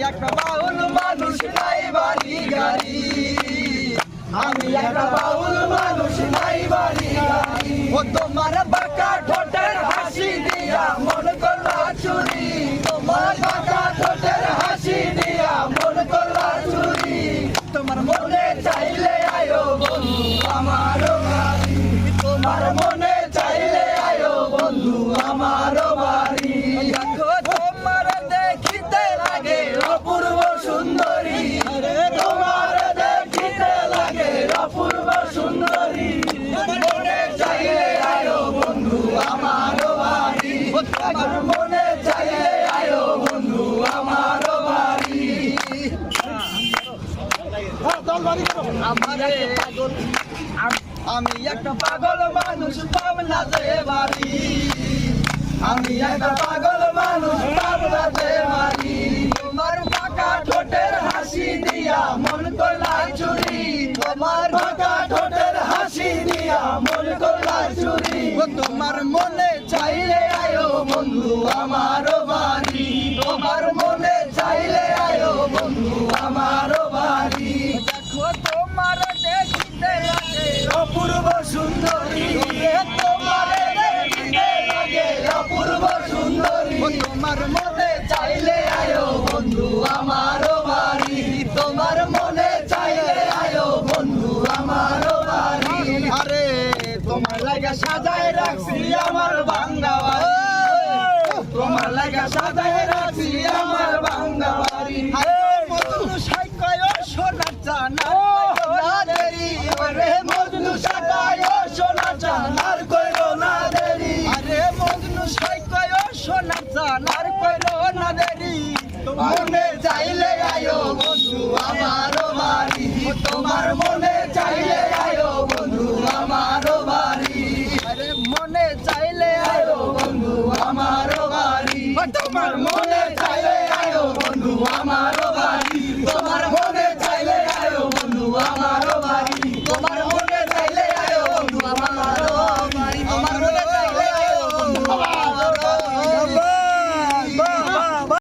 একটা বাউল মানুষ নাই বাড়ি গাড়ি, আমি একটা বাউল মানুষ নাই বাড়ি গাড়ি। ও তোমার বাঁকা ঠোঁটের হাসি দিয়া মন করলা চুরি, তোমার বাঁকা ঠোঁটের হাসি দিয়া মন করলা চুরি। তোমার মনে চাইলে আয়ো বন্ধু আমার বাড়ি, তোমার মনে চাইলে আয়ো বন্ধু আমার বাড়ি। দেখো তোমার দেখিতে লাগে অপূর্ব সুন্দরী, তোমার দেখিতে লাগে অপূর্ব সুন্দরী। মনে চাইলে আয়ো বন্ধু আমার বাড়ি, তোমার মনে চাইলে আয়ো বন্ধু আমার বাড়ি। আমি একটা পাগল মানুষ পাবনা যে বাড়ি, আমি একটা পাগল মানুষ পাবনা যে বাড়ি। তোমার বাঁকা ঠোঁটের হাসি দিয়া মন করলা চুরি, তোমার বাঁকা ঠোঁটের হাসি দিয়া মন করলা চুরি। তোমার মনে চাইলে আয়ো বন্ধু আমার বাড়ি, তোমার মনে চাইলে আয়ো বন্ধু আমার বাড়ি। দেখো তোমার দেখিতে লাগে অপূর্ব সুন্দরী, তোমার দেখিতে লাগে অপূর্ব সুন্দরী। তোমার মনে চাইলে আয়ো বন্ধু আমার বাড়ি, তোমার মনে চাইলে আয়ো বন্ধু আমার বাড়ি। আরে তোমার লাগা সাজায় রাখছি আমার ভাঙ্গা বাড়ি, তোমার লাগা সাজায় রাখছি আমার ভাঙ্গা বাড়ি। মজনু সাইকায় সোনা চানার না দেরি, আরে মজনু সাইকায় সোনা চানার কইরো না দেরি। আরে মজনু সাইকায় সোনা চানার কইরো না দেরি। মনে